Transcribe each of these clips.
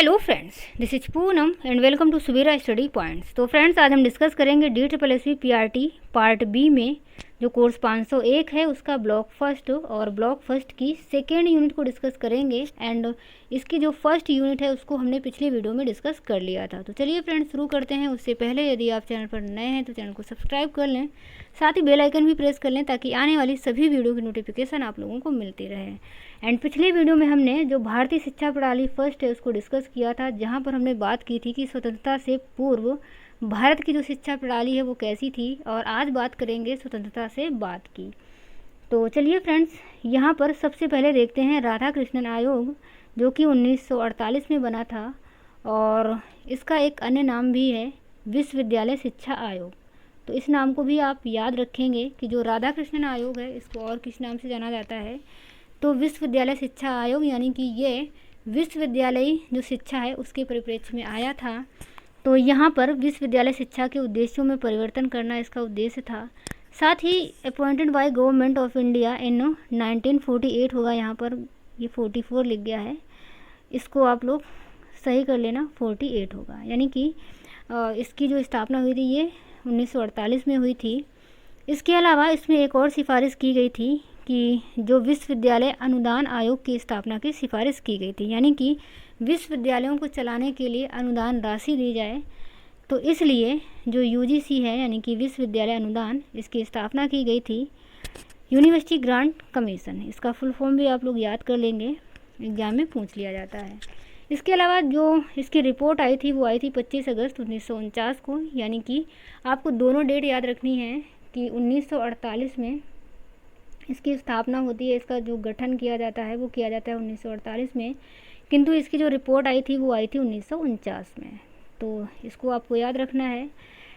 Hello friends, this is Poonam and welcome to Subira study points. तो friends, आज हम discuss करेंगे DSSSB PRT पार्ट बी में जो कोर्स 501 है उसका ब्लॉक फर्स्ट और ब्लॉक फर्स्ट की सेकेंड यूनिट को डिस्कस करेंगे। एंड इसकी जो फर्स्ट यूनिट है उसको हमने पिछले वीडियो में डिस्कस कर लिया था। तो चलिए फ्रेंड्स, शुरू करते हैं। उससे पहले यदि आप चैनल पर नए हैं तो चैनल को सब्सक्राइब कर लें, साथ ही बेल आइकन भी प्रेस कर लें ताकि आने वाली सभी वीडियो की नोटिफिकेशन आप लोगों को मिलती रहे। एंड पिछले वीडियो में हमने जो भारतीय शिक्षा प्रणाली फर्स्ट है उसको डिस्कस किया था, जहाँ पर हमने बात की थी कि स्वतंत्रता से पूर्व भारत की जो शिक्षा प्रणाली है वो कैसी थी, और आज बात करेंगे स्वतंत्रता से बाद की। तो चलिए फ्रेंड्स, यहाँ पर सबसे पहले देखते हैं राधा कृष्णन आयोग, जो कि 1948 में बना था और इसका एक अन्य नाम भी है विश्वविद्यालय शिक्षा आयोग। तो इस नाम को भी आप याद रखेंगे कि जो राधा कृष्णन आयोग है इसको और किस नाम से जाना जाता है, तो विश्वविद्यालय शिक्षा आयोग, यानी कि ये विश्वविद्यालय जो शिक्षा है उसके परिप्रेक्ष्य में आया था। तो यहाँ पर विश्वविद्यालय शिक्षा के उद्देश्यों में परिवर्तन करना इसका उद्देश्य था। साथ ही appointed by government of India in 1948 होगा, यहाँ पर ये 44 लिख गया है, इसको आप लोग सही कर लेना, 48 होगा। यानी कि इसकी जो स्थापना हुई थी ये 1948 में हुई थी। इसके अलावा इसमें एक और सिफारिश की गई थी कि जो विश्वविद्यालय अनुदान आयोग की स्थापना की सिफारिश की गई थी, यानी कि विश्वविद्यालयों को चलाने के लिए अनुदान राशि दी जाए। तो इसलिए जो UGC है, यानी कि विश्वविद्यालय अनुदान, इसकी स्थापना की गई थी। यूनिवर्सिटी ग्रांट कमीशन, इसका फुल फॉर्म भी आप लोग याद कर लेंगे, एग्जाम में पूछ लिया जाता है। इसके अलावा जो इसकी रिपोर्ट आई थी वो आई थी 25 अगस्त 1949 को, यानी कि आपको दोनों डेट याद रखनी है कि 1948 में इसकी स्थापना होती है, इसका जो गठन किया जाता है वो किया जाता है 1948 में, किंतु इसकी जो रिपोर्ट आई थी वो आई थी 1949 में। तो इसको आपको याद रखना है।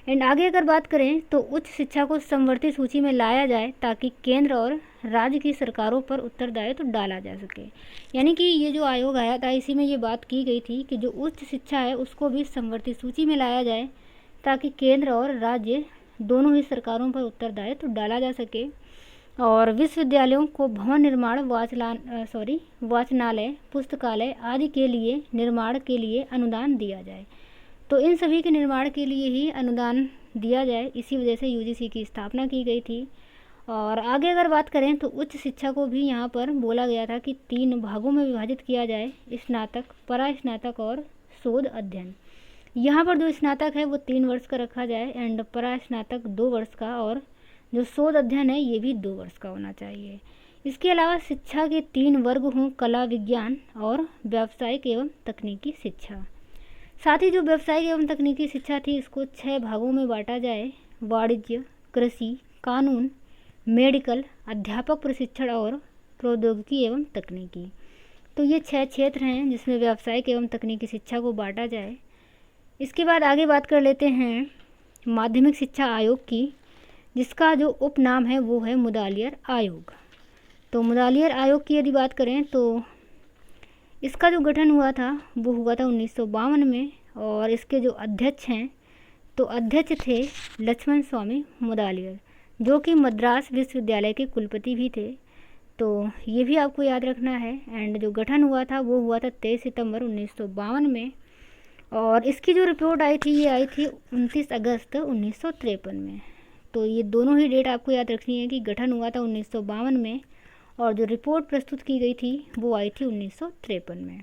एंड आगे अगर बात करें तो उच्च शिक्षा को समवर्ती सूची में लाया जाए ताकि केंद्र और राज्य की सरकारों पर उत्तरदायित्व डाला जा सके। यानी कि ये जो आयोग आया था इसी में ये बात की गई थी कि जो उच्च शिक्षा है उसको भी समवर्ती सूची में लाया जाए ताकि केंद्र और राज्य दोनों ही सरकारों पर उत्तरदायित्व डाला जा सके। और विश्वविद्यालयों को भवन निर्माण, वाचनालय, पुस्तकालय आदि के लिए निर्माण के लिए अनुदान दिया जाए। तो इन सभी के निर्माण के लिए ही अनुदान दिया जाए, इसी वजह से UGC की स्थापना की गई थी। और आगे अगर बात करें तो उच्च शिक्षा को भी यहाँ पर बोला गया था कि 3 भागों में विभाजित किया जाए, स्नातक, परास्नातक और शोध अध्ययन। यहाँ पर जो स्नातक है वो 3 वर्ष का रखा जाए एंड परास्नातक 2 वर्ष का, और जो शोध अध्ययन है ये भी 2 वर्ष का होना चाहिए। इसके अलावा शिक्षा के 3 वर्ग हों, कला, विज्ञान और व्यावसायिक एवं तकनीकी शिक्षा। साथ ही जो व्यावसायिक एवं तकनीकी शिक्षा थी इसको 6 भागों में बांटा जाए, वाणिज्य, कृषि, कानून, मेडिकल, अध्यापक प्रशिक्षण और प्रौद्योगिकी एवं तकनीकी। तो ये 6 क्षेत्र हैं जिसमें व्यावसायिक एवं तकनीकी शिक्षा को बांटा जाए। इसके बाद आगे बात कर लेते हैं माध्यमिक शिक्षा आयोग की, जिसका जो उपनाम है वो है मुदालियर आयोग। तो मुदालियर आयोग की यदि बात करें तो इसका जो गठन हुआ था वो हुआ था 1952 में, और इसके जो अध्यक्ष हैं तो अध्यक्ष थे लक्ष्मण स्वामी मुदालियर, जो कि मद्रास विश्वविद्यालय के कुलपति भी थे। तो ये भी आपको याद रखना है। एंड जो गठन हुआ था वो हुआ था 23 सितंबर 1952 में, और इसकी जो रिपोर्ट आई थी ये आई थी 29 अगस्त 1953 में। तो ये दोनों ही डेट आपको याद रखनी है कि गठन हुआ था 1952 में और जो रिपोर्ट प्रस्तुत की गई थी वो आई थी 1953 में।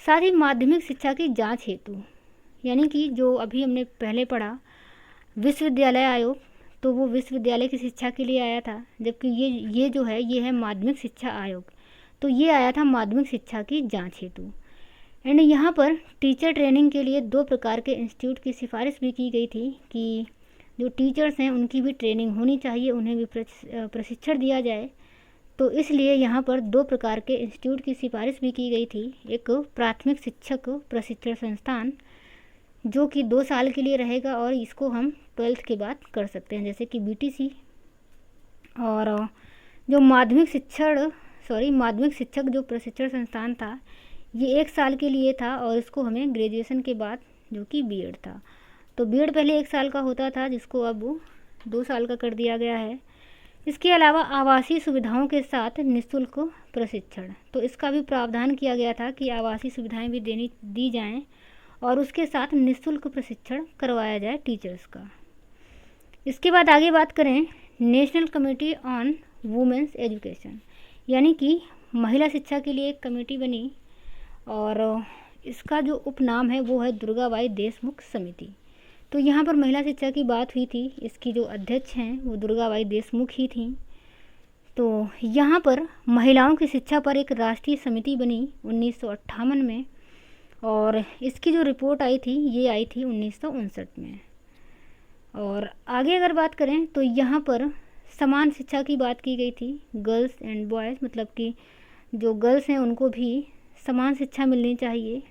साथ ही माध्यमिक शिक्षा की जांच हेतु, यानी कि जो अभी हमने पहले पढ़ा विश्वविद्यालय आयोग, तो वो विश्वविद्यालय की शिक्षा के लिए आया था, जबकि ये जो है ये है माध्यमिक शिक्षा आयोग, तो ये आया था माध्यमिक शिक्षा की जाँच हेतु। एंड यहाँ पर टीचर ट्रेनिंग के लिए 2 प्रकार के इंस्टीट्यूट की सिफारिश भी की गई थी कि जो टीचर्स हैं उनकी भी ट्रेनिंग होनी चाहिए, उन्हें भी प्रशिक्षण दिया जाए। तो इसलिए यहाँ पर 2 प्रकार के इंस्टीट्यूट की सिफारिश भी की गई थी। एक प्राथमिक शिक्षक प्रशिक्षण संस्थान, जो कि 2 साल के लिए रहेगा और इसको हम 12th के बाद कर सकते हैं, जैसे कि BTC। और जो माध्यमिक शिक्षक जो प्रशिक्षण संस्थान था ये 1 साल के लिए था, और इसको हमें ग्रेजुएशन के बाद जो कि B.Ed था। तो B.Ed पहले 1 साल का होता था जिसको अब 2 साल का कर दिया गया है। इसके अलावा आवासीय सुविधाओं के साथ निःशुल्क प्रशिक्षण, तो इसका भी प्रावधान किया गया था कि आवासीय सुविधाएं भी दी जाएं और उसके साथ निःशुल्क प्रशिक्षण करवाया जाए टीचर्स का। इसके बाद आगे बात करें National Committee on Women's Education, यानी कि महिला शिक्षा के लिए एक कमेटी बनी और इसका जो उपनाम है वो है दुर्गाबाई देशमुख समिति। तो यहाँ पर महिला शिक्षा की बात हुई थी, इसकी जो अध्यक्ष हैं वो दुर्गाबाई देशमुख ही थी। तो यहाँ पर महिलाओं की शिक्षा पर एक राष्ट्रीय समिति बनी 1958 में और इसकी जो रिपोर्ट आई थी ये आई थी 1959 में। और आगे अगर बात करें तो यहाँ पर समान शिक्षा की बात की गई थी, गर्ल्स एंड बॉयज़, मतलब कि जो गर्ल्स हैं उनको भी समान शिक्षा मिलनी चाहिए।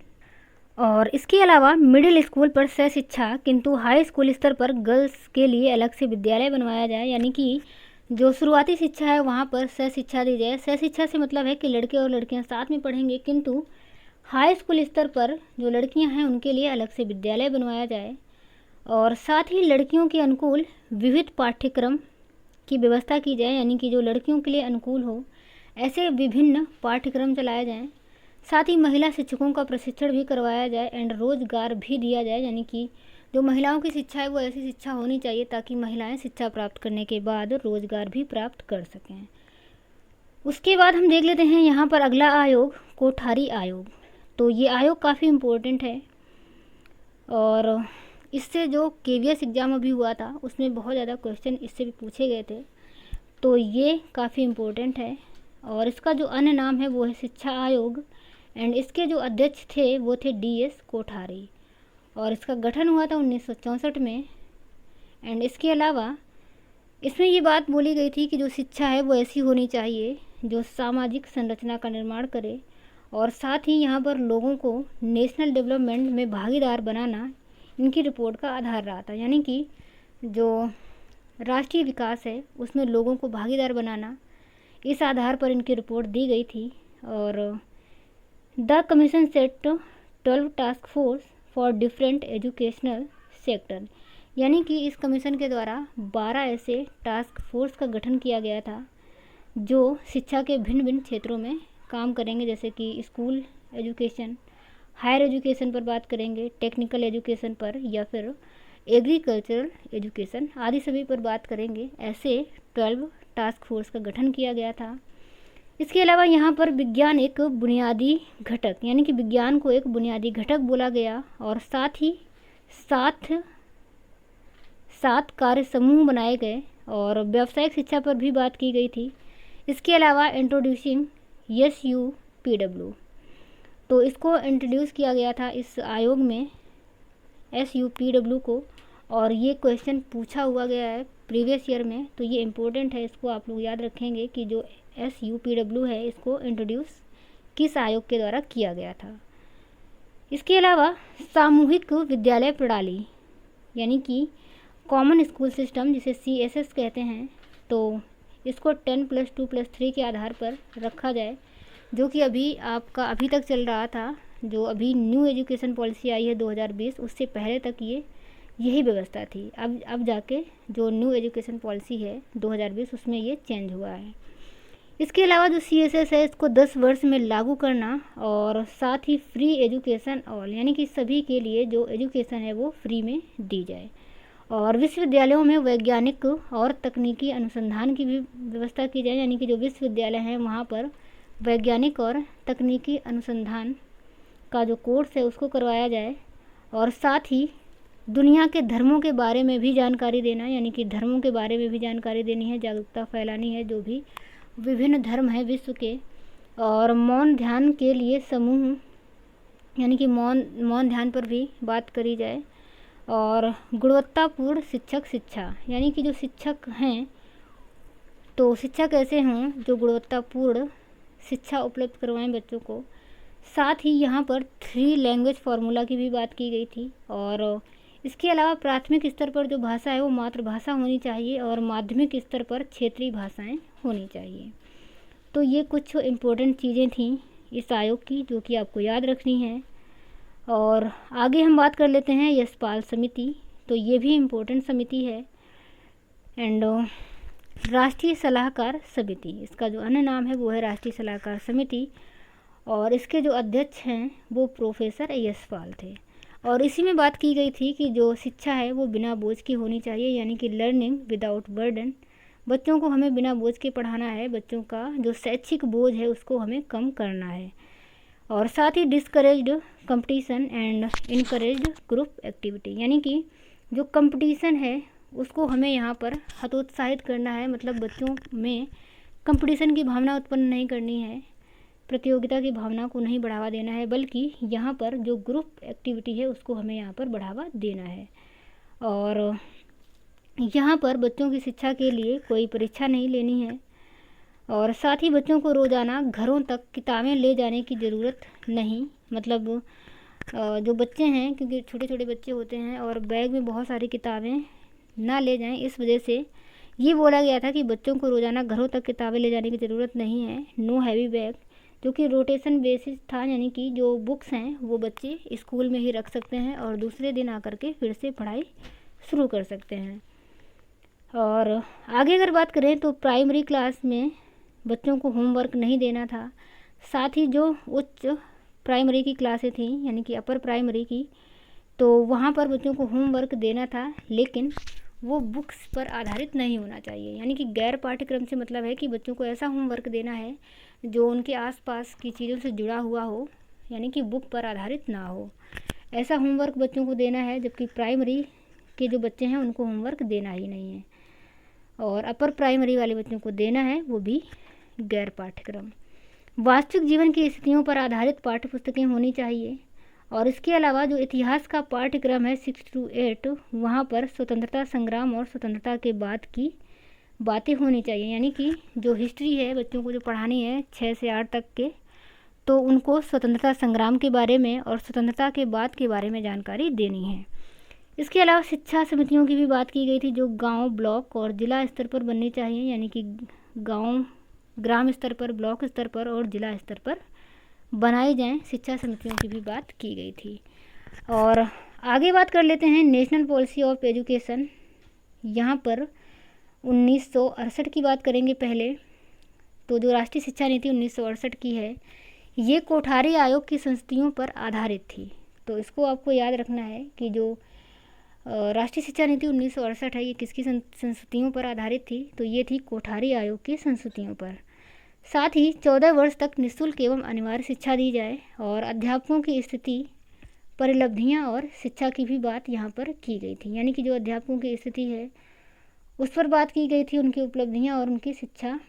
और इसके अलावा मिडिल स्कूल पर सह शिक्षा, किंतु हाई स्कूल स्तर पर गर्ल्स के लिए अलग से विद्यालय बनवाया जाए, यानी कि जो शुरुआती शिक्षा है वहाँ पर सह शिक्षा दी जाए। सह शिक्षा से मतलब है कि लड़के और लड़कियाँ साथ में पढ़ेंगे, किंतु हाई स्कूल स्तर पर जो लड़कियाँ हैं उनके लिए अलग से विद्यालय बनवाया जाए और साथ ही लड़कियों के अनुकूल विविध पाठ्यक्रम की व्यवस्था की जाए, यानी कि जो लड़कियों के लिए अनुकूल हो ऐसे विभिन्न पाठ्यक्रम चलाए जाएं। साथ ही महिला शिक्षकों का प्रशिक्षण भी करवाया जाए एंड रोजगार भी दिया जाए, यानी कि जो महिलाओं की शिक्षा है वो ऐसी शिक्षा होनी चाहिए ताकि महिलाएं शिक्षा प्राप्त करने के बाद रोजगार भी प्राप्त कर सकें। उसके बाद हम देख लेते हैं यहाँ पर अगला आयोग कोठारी आयोग। तो ये आयोग काफ़ी इम्पोर्टेंट है और इससे जो KVS एग्ज़ाम अभी हुआ था उसमें बहुत ज़्यादा क्वेश्चन इससे भी पूछे गए थे, तो ये काफ़ी इम्पोर्टेंट है। और इसका जो अन्य नाम है वो है शिक्षा आयोग एंड इसके जो अध्यक्ष थे वो थे DS कोठारी और इसका गठन हुआ था 1964 में। एंड इसके अलावा इसमें ये बात बोली गई थी कि जो शिक्षा है वो ऐसी होनी चाहिए जो सामाजिक संरचना का निर्माण करे और साथ ही यहाँ पर लोगों को नेशनल डेवलपमेंट में भागीदार बनाना इनकी रिपोर्ट का आधार रहा था, यानी कि जो राष्ट्रीय विकास है उसमें लोगों को भागीदार बनाना, इस आधार पर इनकी रिपोर्ट दी गई थी। और the commission set 12 task force for different educational sector, यानी कि इस कमीशन के द्वारा 12 ऐसे टास्क फोर्स का गठन किया गया था जो शिक्षा के भिन्न भिन्न क्षेत्रों में काम करेंगे, जैसे कि स्कूल एजुकेशन, हायर एजुकेशन पर बात करेंगे, टेक्निकल एजुकेशन पर या फिर एग्रीकल्चरल एजुकेशन आदि सभी पर बात करेंगे। ऐसे 12 टास्क फोर्स का गठन किया गया था। इसके अलावा यहाँ पर विज्ञान एक बुनियादी घटक, यानी कि विज्ञान को एक बुनियादी घटक बोला गया और साथ ही सात कार्य समूह बनाए गए और व्यावसायिक शिक्षा पर भी बात की गई थी। इसके अलावा इंट्रोड्यूसिंग SUPW, तो इसको इंट्रोड्यूस किया गया था इस आयोग में SUPW को और ये क्वेश्चन पूछा हुआ गया है प्रीवियस ईयर में, तो ये इम्पोर्टेंट है, इसको आप लोग याद रखेंगे कि जो SUPW है इसको इंट्रोड्यूस किस आयोग के द्वारा किया गया था। इसके अलावा सामूहिक विद्यालय प्रणाली, यानी कि कॉमन स्कूल सिस्टम जिसे CSS कहते हैं, तो इसको 10+2+3 के आधार पर रखा जाए, जो कि अभी तक चल रहा था। जो अभी न्यू एजुकेशन पॉलिसी आई है 2020, उससे पहले तक यही व्यवस्था थी। अब जाके जो न्यू एजुकेशन पॉलिसी है 2020 उसमें ये चेंज हुआ है। इसके अलावा जो CSS है इसको 10 वर्ष में लागू करना और साथ ही फ्री एजुकेशन ऑल, यानी कि सभी के लिए जो एजुकेशन है वो फ्री में दी जाए और विश्वविद्यालयों में वैज्ञानिक और तकनीकी अनुसंधान की भी व्यवस्था की जाए, यानी कि जो विश्वविद्यालय हैं वहाँ पर वैज्ञानिक और तकनीकी अनुसंधान का जो कोर्स है उसको करवाया जाए और साथ ही दुनिया के धर्मों के बारे में भी जानकारी देना, यानी कि धर्मों के बारे में भी जानकारी देनी है, जागरूकता फैलानी है जो भी विभिन्न धर्म हैं विश्व के। और मौन ध्यान के लिए समूह, यानी कि मौन ध्यान पर भी बात करी जाए और गुणवत्तापूर्ण शिक्षा, यानी कि जो शिक्षक हैं तो शिक्षा कैसे हों जो गुणवत्तापूर्ण शिक्षा उपलब्ध करवाएं बच्चों को। साथ ही यहाँ पर 3 लैंग्वेज फार्मूला की भी बात की गई थी और इसके अलावा प्राथमिक स्तर पर जो भाषा है वो मातृभाषा होनी चाहिए और माध्यमिक स्तर पर क्षेत्रीय भाषाएं होनी चाहिए। तो ये कुछ इम्पोर्टेंट चीज़ें थीं इस आयोग की जो कि आपको याद रखनी है। और आगे हम बात कर लेते हैं यशपाल समिति, तो ये भी इम्पोर्टेंट समिति है। एंड राष्ट्रीय सलाहकार समिति, इसका जो अन्य नाम है वो है राष्ट्रीय सलाहकार समिति, और इसके जो अध्यक्ष हैं वो प्रोफेसर यशपाल थे। और इसी में बात की गई थी कि जो शिक्षा है वो बिना बोझ की होनी चाहिए, यानी कि लर्निंग विदाउट बर्डन। बच्चों को हमें बिना बोझ के पढ़ाना है, बच्चों का जो शैक्षिक बोझ है उसको हमें कम करना है। और साथ ही discouraged competition and encouraged group activity, यानी कि जो कंपटीशन है उसको हमें यहाँ पर हतोत्साहित करना है, मतलब बच्चों में कंपटीशन की भावना उत्पन्न नहीं करनी है, प्रतियोगिता की भावना को नहीं बढ़ावा देना है, बल्कि यहाँ पर जो ग्रुप एक्टिविटी है उसको हमें यहाँ पर बढ़ावा देना है। और यहाँ पर बच्चों की शिक्षा के लिए कोई परीक्षा नहीं लेनी है, और साथ ही बच्चों को रोज़ाना घरों तक किताबें ले जाने की ज़रूरत नहीं, मतलब जो बच्चे हैं, क्योंकि छोटे छोटे बच्चे होते हैं और बैग में बहुत सारी किताबें ना ले जाएं, इस वजह से ये बोला गया था कि बच्चों को रोज़ाना घरों तक किताबें ले जाने की ज़रूरत नहीं है। नो हैवी बैग, जो कि रोटेशन बेसिस था, यानी कि जो बुक्स हैं वो बच्चे स्कूल में ही रख सकते हैं और दूसरे दिन आकर के फिर से पढ़ाई शुरू कर सकते हैं। और आगे अगर बात करें तो प्राइमरी क्लास में बच्चों को होमवर्क नहीं देना था। साथ ही जो उच्च प्राइमरी की क्लासें थी, यानी कि अपर प्राइमरी की, तो वहाँ पर बच्चों को होमवर्क देना था, लेकिन वो बुक्स पर आधारित नहीं होना चाहिए। यानी कि गैर पाठ्यक्रम से मतलब है कि बच्चों को ऐसा होमवर्क देना है जो उनके आसपास की चीज़ों से जुड़ा हुआ हो, यानी कि बुक पर आधारित ना हो। ऐसा होमवर्क बच्चों को देना है, जबकि प्राइमरी के जो बच्चे हैं उनको होमवर्क देना ही नहीं है। और अपर प्राइमरी वाले बच्चों को देना है, वो भी गैर पाठ्यक्रम। वास्तविक जीवन की स्थितियों पर आधारित पाठ्य पुस्तकें होनी चाहिए। और इसके अलावा जो इतिहास का पाठ्यक्रम है 6 to 8, वहाँ पर स्वतंत्रता संग्राम और स्वतंत्रता के बाद की बातें होनी चाहिए, यानी कि जो हिस्ट्री है बच्चों को जो पढ़ानी है 6 से 8 तक के, तो उनको स्वतंत्रता संग्राम के बारे में और स्वतंत्रता के बाद के बारे में जानकारी देनी है। इसके अलावा शिक्षा समितियों की भी बात की गई थी, जो गांव, ब्लॉक और ज़िला स्तर पर बननी चाहिए, यानी कि गांव, ग्राम स्तर पर, ब्लॉक स्तर पर और ज़िला स्तर पर बनाई जाएं। शिक्षा समितियों की भी बात की गई थी। और आगे बात कर लेते हैं नेशनल पॉलिसी ऑफ एजुकेशन। यहाँ पर 1968 की बात करेंगे पहले। तो जो राष्ट्रीय शिक्षा नीति 1968 की है, ये कोठारी आयोग की संस्तुतियों पर आधारित थी। तो इसको आपको याद रखना है कि जो राष्ट्रीय शिक्षा नीति 1968 है, ये किसकी संस्तुतियों पर आधारित थी? तो ये थी कोठारी आयोग की संस्तुतियों पर। साथ ही 14 वर्ष तक निःशुल्क एवं अनिवार्य शिक्षा दी जाए, और अध्यापकों की स्थिति, परिलब्धियां और शिक्षा की भी बात यहाँ पर की गई थी, यानी कि जो अध्यापकों की स्थिति है उस पर बात की गई थी, उनकी उपलब्धियां और उनकी शिक्षा,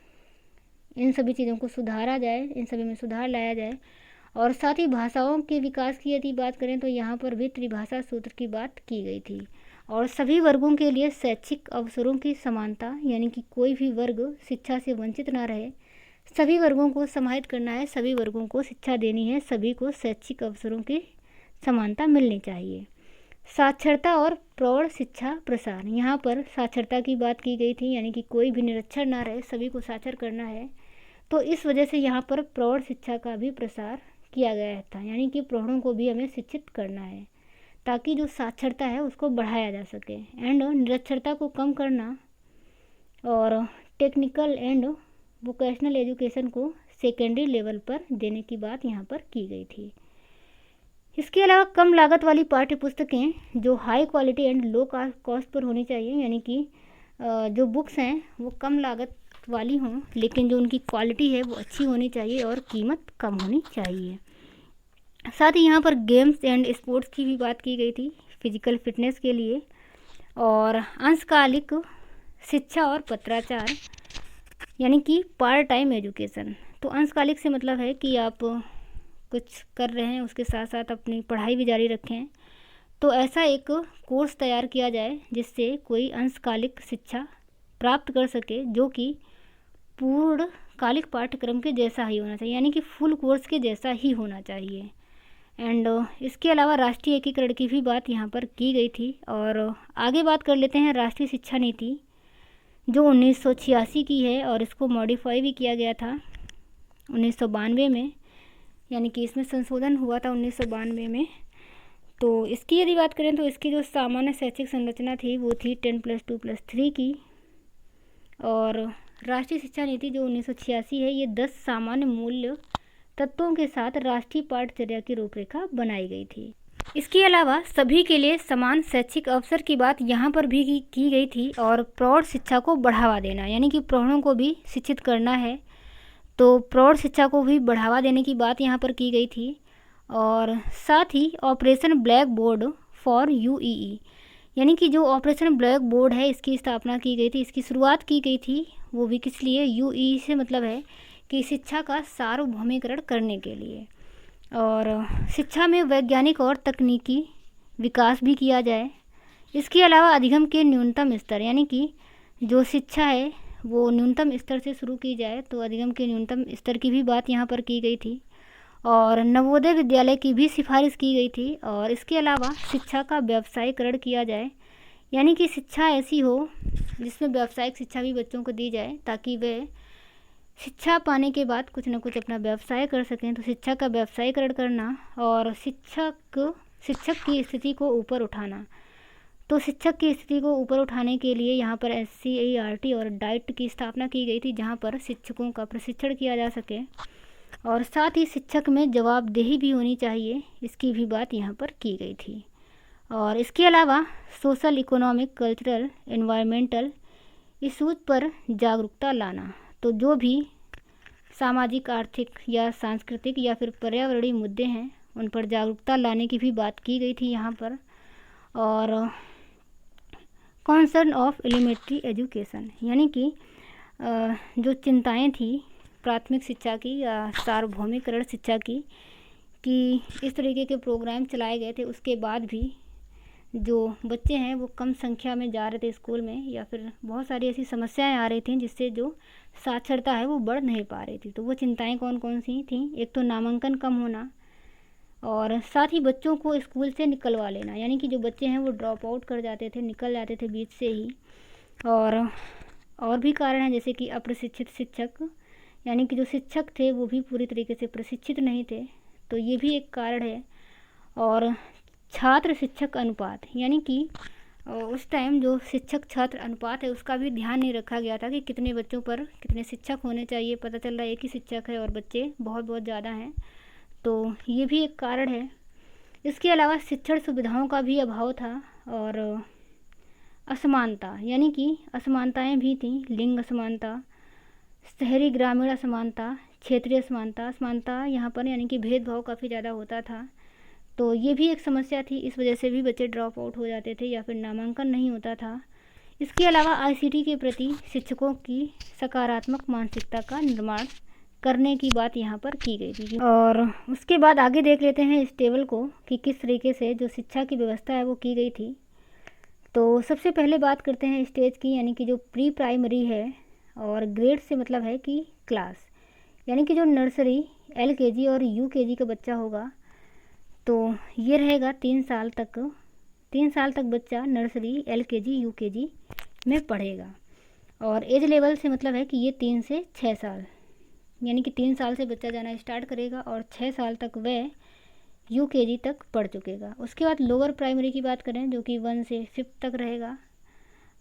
इन सभी चीज़ों को सुधारा जाए, इन सभी में सुधार लाया जाए। और साथ ही भाषाओं के विकास की यदि बात करें तो यहाँ पर भी त्रिभाषा सूत्र की बात की गई थी। और सभी वर्गों के लिए शैक्षिक अवसरों की समानता, यानी कि कोई भी वर्ग शिक्षा से वंचित ना रहे, सभी वर्गों को समाहित करना है, सभी वर्गों को शिक्षा देनी है, सभी को शैक्षिक अवसरों की समानता मिलनी चाहिए। साक्षरता और प्रौढ़ शिक्षा प्रसार, यहाँ पर साक्षरता की बात की गई थी, यानी कि कोई भी निरक्षर ना रहे, सभी को साक्षर करना है। तो इस वजह से यहाँ पर प्रौढ़ शिक्षा का भी प्रसार किया गया था, यानी कि प्रौढ़ों को भी हमें शिक्षित करना है ताकि जो साक्षरता है उसको बढ़ाया जा सके। एंड निरक्षरता को कम करना और टेक्निकल एंड वोकेशनल एजुकेशन को सेकेंडरी लेवल पर देने की बात यहाँ पर की गई थी। इसके अलावा कम लागत वाली पाठ्य पुस्तकें जो high quality and low cost per होनी चाहिए, यानी कि जो बुक्स हैं वो कम लागत वाली हों, लेकिन जो उनकी क्वालिटी है वो अच्छी होनी चाहिए और कीमत कम होनी चाहिए। साथ ही यहाँ पर गेम्स एंड स्पोर्ट्स की भी बात की गई थी, फिजिकल फिटनेस के लिए। और अंशकालिक शिक्षा और पत्राचार, यानी कि पार्ट टाइम एजुकेशन। तो अंशकालिक से मतलब है कि आप कुछ कर रहे हैं उसके साथ साथ अपनी पढ़ाई भी जारी रखें। तो ऐसा एक कोर्स तैयार किया जाए जिससे कोई अंशकालिक शिक्षा प्राप्त कर सके, जो कि पूर्णकालिक पाठ्यक्रम के जैसा ही होना चाहिए, यानी कि फुल कोर्स के जैसा ही होना चाहिए। एंड इसके अलावा राष्ट्रीय एकीकरण की भी बात यहाँ पर की गई थी। और आगे बात कर लेते हैं राष्ट्रीय शिक्षा नीति जो 1986 की है, और इसको मॉडिफाई भी किया गया था 1992 में, यानी कि इसमें संशोधन हुआ था 1992 में। तो इसकी यदि बात करें तो इसकी जो सामान्य शैक्षिक संरचना थी वो थी 10+2+3 की। और राष्ट्रीय शिक्षा नीति जो 1986 है, ये 10 सामान्य मूल्य तत्वों के साथ राष्ट्रीय पाठचर्या की रूपरेखा बनाई गई थी। इसके अलावा सभी के लिए समान शैक्षिक अवसर की बात यहाँ पर भी की गई थी और प्रौढ़ शिक्षा को बढ़ावा देना, यानी कि प्रौढ़ों को भी शिक्षित करना है, तो प्रौढ़ शिक्षा को भी बढ़ावा देने की बात यहाँ पर की गई थी। और साथ ही ऑपरेशन ब्लैक बोर्ड फॉर यूईई, यानी कि जो ऑपरेशन ब्लैक बोर्ड है इसकी स्थापना की गई थी, इसकी शुरुआत की गई थी, वो भी किस लिए, यूईई से मतलब है कि शिक्षा का सार्वभौमिकरण करने के लिए, और शिक्षा में वैज्ञानिक और तकनीकी विकास भी किया जाए। इसके अलावा अधिगम के न्यूनतम स्तर, यानी कि जो शिक्षा है वो न्यूनतम स्तर से शुरू की जाए, तो अधिगम के न्यूनतम स्तर की भी बात यहाँ पर की गई थी। और नवोदय विद्यालय की भी सिफारिश की गई थी। और इसके अलावा शिक्षा का व्यावसायीकरण किया जाए, यानी कि शिक्षा ऐसी हो जिसमें व्यावसायिक शिक्षा भी बच्चों को दी जाए, ताकि वे शिक्षा पाने के बाद कुछ न कुछ अपना व्यवसाय कर सकें। तो शिक्षा का व्यावसायीकरण करना और शिक्षक की स्थिति को ऊपर उठाना। तो शिक्षक की स्थिति को ऊपर उठाने के लिए यहाँ पर SCERT और डाइट की स्थापना की गई थी, जहाँ पर शिक्षकों का प्रशिक्षण किया जा सके। और साथ ही शिक्षक में जवाबदेही भी होनी चाहिए, इसकी भी बात यहाँ पर की गई थी। और इसके अलावा social, economic, cultural, environmental issues पर जागरूकता लाना। तो जो भी सामाजिक, आर्थिक या सांस्कृतिक या फिर पर्यावरणीय मुद्दे हैं उन पर जागरूकता लाने की भी बात की गई थी यहाँ पर। और कॉन्सर्न ऑफ एलिमेंट्री एजुकेशन, यानी कि जो चिंताएं थी प्राथमिक शिक्षा की या सार्वभौमिकरण शिक्षा की, कि इस तरीके के प्रोग्राम चलाए गए थे, उसके बाद भी जो बच्चे हैं वो कम संख्या में जा रहे थे स्कूल में, या फिर बहुत सारी ऐसी समस्याएं आ रही थी जिससे जो साक्षरता है वो बढ़ नहीं पा रही थी। तो वो चिंताएं कौन कौन सी थी? एक तो नामांकन कम होना, और साथ ही बच्चों को स्कूल से निकलवा लेना, यानी कि जो बच्चे हैं वो ड्रॉप आउट कर जाते थे, निकल जाते थे बीच से ही। और भी कारण हैं, जैसे कि अप्रशिक्षित शिक्षक, यानी कि जो शिक्षक थे वो भी पूरी तरीके से प्रशिक्षित नहीं थे, तो ये भी एक कारण है। और छात्र शिक्षक अनुपात, यानी कि उस टाइम जो शिक्षक छात्र अनुपात है उसका भी ध्यान नहीं रखा गया था कि कितने बच्चों पर कितने शिक्षक होने चाहिए। पता चल रहा है एक ही शिक्षक है और बच्चे बहुत बहुत ज़्यादा हैं, तो ये भी एक कारण है। इसके अलावा शिक्षण सुविधाओं का भी अभाव था, और असमानता, यानी कि असमानताएं भी थीं, लिंग असमानता, शहरी ग्रामीण असमानता, क्षेत्रीय असमानता यहाँ पर, यानी कि भेदभाव काफ़ी ज़्यादा होता था, तो ये भी एक समस्या थी। इस वजह से भी बच्चे ड्रॉप आउट हो जाते थे या फिर नामांकन नहीं होता था। इसके अलावा ICT के प्रति शिक्षकों की सकारात्मक मानसिकता का निर्माण करने की बात यहाँ पर की गई थी। और उसके बाद आगे देख लेते हैं इस टेबल को कि किस तरीके से जो शिक्षा की व्यवस्था है वो की गई थी। तो सबसे पहले बात करते हैं स्टेज की, यानी कि जो प्री प्राइमरी है, और ग्रेड से मतलब है कि क्लास, यानी कि जो नर्सरी, LKG और UKG का बच्चा होगा, तो ये रहेगा 3 साल तक। 3 साल तक बच्चा नर्सरी, LKG, UKG में पढ़ेगा। और एज लेवल से मतलब है कि ये 3 से 6 साल, यानी कि 3 साल से बच्चा जाना स्टार्ट करेगा और 6 साल तक वह UKG तक पढ़ चुकेगा। उसके बाद लोअर प्राइमरी की बात करें, जो कि 1 से 5 तक रहेगा,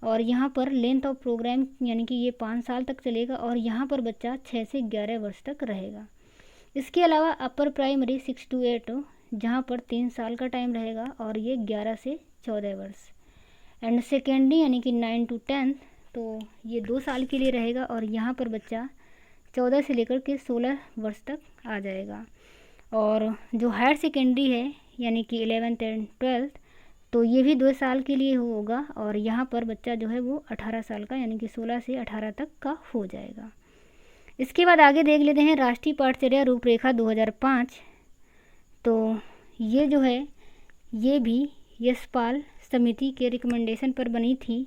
और यहाँ पर लेंथ ऑफ प्रोग्राम, यानी कि ये 5 साल तक चलेगा, और यहाँ पर बच्चा 6 से 11 वर्ष तक रहेगा। इसके अलावा अपर प्राइमरी 6 to 8, जहाँ पर 3 साल का टाइम रहेगा, और ये 11 से 14 वर्ष। एंड सेकेंडरी, यानी कि 9 to 10, तो ये 2 साल के लिए रहेगा, और यहाँ पर बच्चा 14 से लेकर के 16 वर्ष तक आ जाएगा। और जो हायर सेकेंडरी है, यानी कि 11th and 12th, तो ये भी 2 साल के लिए होगा, और यहाँ पर बच्चा जो है वो 18 साल का, यानी कि 16 से 18 तक का हो जाएगा। इसके बाद आगे देख लेते हैं राष्ट्रीय पाठचर्या रूपरेखा 2005। तो ये जो है ये भी यशपाल समिति के रिकमेंडेशन पर बनी थी,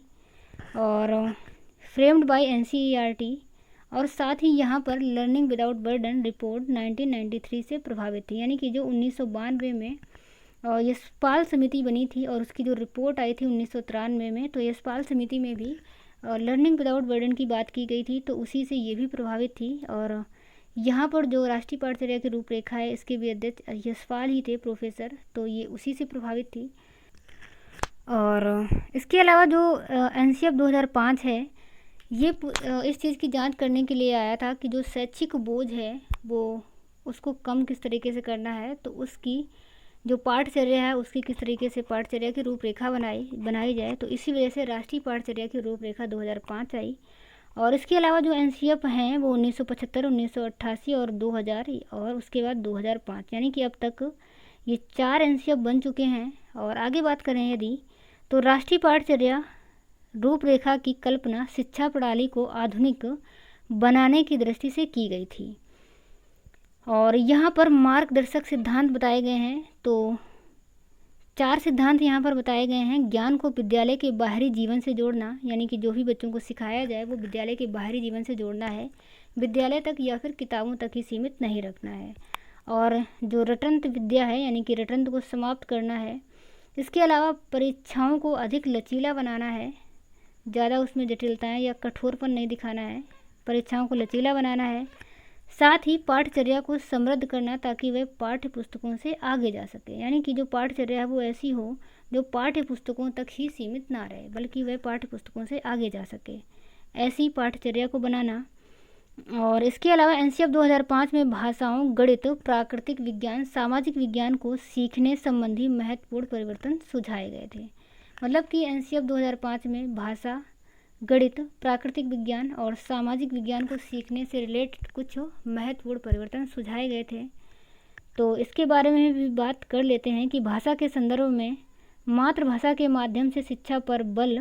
और फ्रेम्ड बाय NCERT, और साथ ही यहाँ पर लर्निंग विदाउट बर्डन रिपोर्ट 1993 से प्रभावित थी, यानी कि जो 1992 में यशपाल समिति बनी थी, और उसकी जो रिपोर्ट आई थी 1993 में, तो यशपाल समिति में भी लर्निंग विदाउट बर्डन की बात की गई थी, तो उसी से ये भी प्रभावित थी। और यहाँ पर जो राष्ट्रीय पाठचर्या की रूपरेखा है इसके भी अध्यक्ष यशपाल ही थे, प्रोफेसर, तो ये उसी से प्रभावित थी। और इसके अलावा जो NCF 2005 है, इस चीज़ की जांच करने के लिए आया था कि जो शैक्षिक बोझ है वो उसको कम किस तरीके से करना है, तो उसकी जो पाठचर्या है उसकी किस तरीके से पाठचर्या की रूपरेखा बनाई जाए। तो इसी वजह से राष्ट्रीय पाठचर्या की रूपरेखा 2005 आई। और इसके अलावा जो एनसीएफ हैं वो 1975, 1988 और 2000 और उसके बाद 2005, यानी कि अब तक ये 4 एनसीएफ बन चुके हैं। और आगे बात करें यदि, तो राष्ट्रीय पाठचर्या रूपरेखा की कल्पना शिक्षा प्रणाली को आधुनिक बनाने की दृष्टि से की गई थी। और यहाँ पर मार्गदर्शक सिद्धांत बताए गए हैं। तो 4 सिद्धांत यहाँ पर बताए गए हैं। ज्ञान को विद्यालय के बाहरी जीवन से जोड़ना, यानी कि जो भी बच्चों को सिखाया जाए वो विद्यालय के बाहरी जीवन से जोड़ना है, विद्यालय तक या फिर किताबों तक ही सीमित नहीं रखना है। और जो रटंत विद्या है, यानी कि रटंत को समाप्त करना है। इसके अलावा परीक्षाओं को अधिक लचीला बनाना है, ज़्यादा उसमें जटिलताएँ या कठोरपन नहीं दिखाना है, परीक्षाओं को लचीला बनाना है। साथ ही पाठचर्या को समृद्ध करना ताकि वह पाठ्य पुस्तकों से आगे जा सके, यानी कि जो पाठचर्या है वो ऐसी हो जो पाठ्य पुस्तकों तक ही सीमित ना रहे बल्कि वह पाठ्य पुस्तकों से आगे जा सके, ऐसी पाठचर्या को बनाना। और इसके अलावा एनसीएफ 2005 में भाषाओं, गणित, प्राकृतिक विज्ञान, सामाजिक विज्ञान को सीखने संबंधी महत्वपूर्ण परिवर्तन सुझाए गए थे। मतलब कि एनसीएफ 2005 में भाषा, गणित, प्राकृतिक विज्ञान और सामाजिक विज्ञान को सीखने से रिलेटेड कुछ महत्वपूर्ण परिवर्तन सुझाए गए थे। तो इसके बारे में भी बात कर लेते हैं कि भाषा के संदर्भ में मातृभाषा के माध्यम से शिक्षा पर बल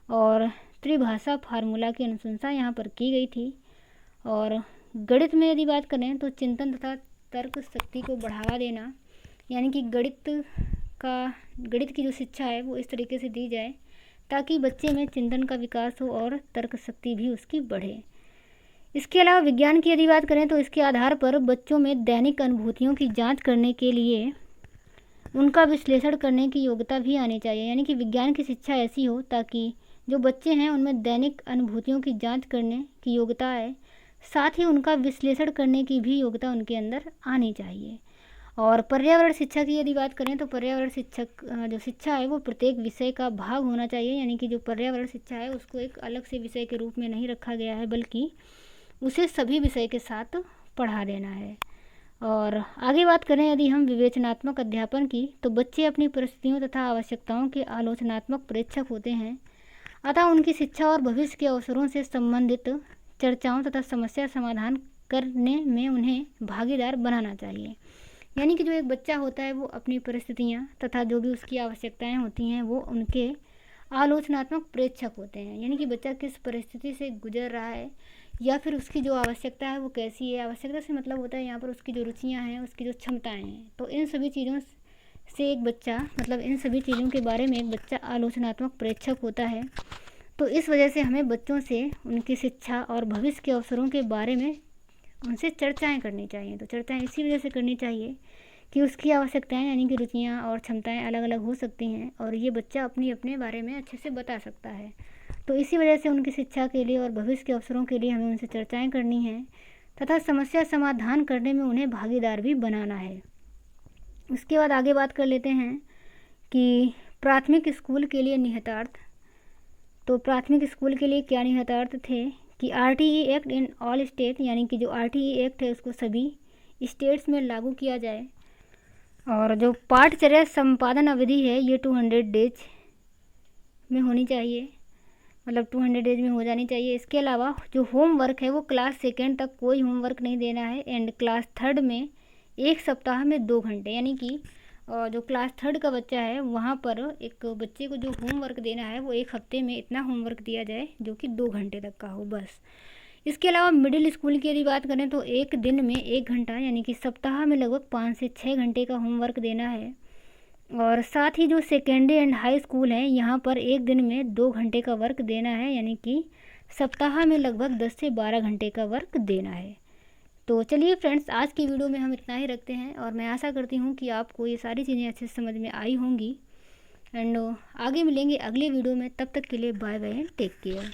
और त्रिभाषा फार्मूला की अनुशंसा यहाँ पर की गई थी। और गणित में यदि बात करें तो चिंतन तथा तर्क शक्ति को बढ़ावा देना, यानी कि गणित की जो शिक्षा है वो इस तरीके से दी जाए ताकि बच्चे में चिंतन का विकास हो और तर्क शक्ति भी उसकी बढ़े। इसके अलावा विज्ञान की यदि बात करें तो इसके आधार पर बच्चों में दैनिक अनुभूतियों की जांच करने के लिए उनका विश्लेषण करने की योग्यता भी आनी चाहिए, यानी कि विज्ञान की शिक्षा ऐसी हो ताकि जो बच्चे हैं उनमें दैनिक अनुभूतियों की जांच करने की योग्यता आए, साथ ही उनका विश्लेषण करने की भी योग्यता उनके अंदर आनी चाहिए। और पर्यावरण शिक्षा की यदि बात करें तो पर्यावरण जो शिक्षा है वो प्रत्येक विषय का भाग होना चाहिए, यानी कि जो पर्यावरण शिक्षा है उसको एक अलग से विषय के रूप में नहीं रखा गया है बल्कि उसे सभी विषय के साथ पढ़ा देना है। और आगे बात करें यदि हम विवेचनात्मक अध्यापन की, तो बच्चे अपनी परिस्थितियों तथा आवश्यकताओं के आलोचनात्मक प्रेक्षक होते हैं, अतः उनकी शिक्षा और भविष्य के अवसरों से संबंधित चर्चाओं तथा समस्या समाधान करने में उन्हें भागीदार बनाना चाहिए। यानी कि जो एक बच्चा होता है वो अपनी परिस्थितियाँ तथा जो भी उसकी आवश्यकताएं होती हैं वो उनके आलोचनात्मक प्रेक्षक होते हैं, यानी कि बच्चा किस परिस्थिति से गुजर रहा है या फिर उसकी जो आवश्यकता है वो कैसी है। आवश्यकता से मतलब होता है यहाँ पर उसकी जो रुचियाँ हैं, उसकी जो क्षमताएँ हैं। तो इन सभी चीज़ों से एक बच्चा, मतलब इन सभी चीज़ों के बारे में एक बच्चा आलोचनात्मक प्रेक्षक होता है। तो इस वजह से हमें बच्चों से उनकी शिक्षा और भविष्य के अवसरों के बारे में उनसे चर्चाएं करनी चाहिए। तो चर्चाएं इसी वजह से करनी चाहिए कि उसकी आवश्यकताएं यानी कि रुचियां और क्षमताएं अलग अलग हो सकती हैं और ये बच्चा अपने बारे में अच्छे से बता सकता है। तो इसी वजह से उनकी शिक्षा के लिए और भविष्य के अवसरों के लिए हमें उनसे चर्चाएं करनी हैं तथा समस्या समाधान करने में उन्हें भागीदार भी बनाना है। उसके बाद आगे बात कर लेते हैं कि प्राथमिक स्कूल के लिए निहितार्थ। तो प्राथमिक स्कूल के लिए क्या निहितार्थ थे कि RTE act in all state, यानी कि जो आरटीई एक्ट है उसको सभी स्टेट्स में लागू किया जाए। और जो पाठचर्या संपादन अवधि है ये 200 डेज में होनी चाहिए, मतलब 200 डेज में हो जानी चाहिए। इसके अलावा जो होमवर्क है वो क्लास 2 तक कोई होमवर्क नहीं देना है एंड क्लास 3 में 1 सप्ताह में 2 घंटे, यानी कि जो क्लास 3 का बच्चा है वहाँ पर एक बच्चे को जो होमवर्क देना है वो 1 हफ्ते में इतना होमवर्क दिया जाए जो कि 2 घंटे तक का हो बस। इसके अलावा मिडिल स्कूल की यदि बात करें तो एक दिन में 1 घंटा, यानी कि सप्ताह में लगभग 5 से 6 घंटे का होमवर्क देना है। और साथ ही जो सेकेंडरी एंड हाई स्कूल है यहाँ पर एक दिन में 2 घंटे का वर्क देना है, यानी कि सप्ताह में लगभग 10 से 12 घंटे का वर्क देना है। तो चलिए फ्रेंड्स, आज की वीडियो में हम इतना ही रखते हैं और मैं आशा करती हूँ कि आपको ये सारी चीज़ें अच्छे से समझ में आई होंगी एंड आगे मिलेंगे अगले वीडियो में। तब तक के लिए bye bye and take care.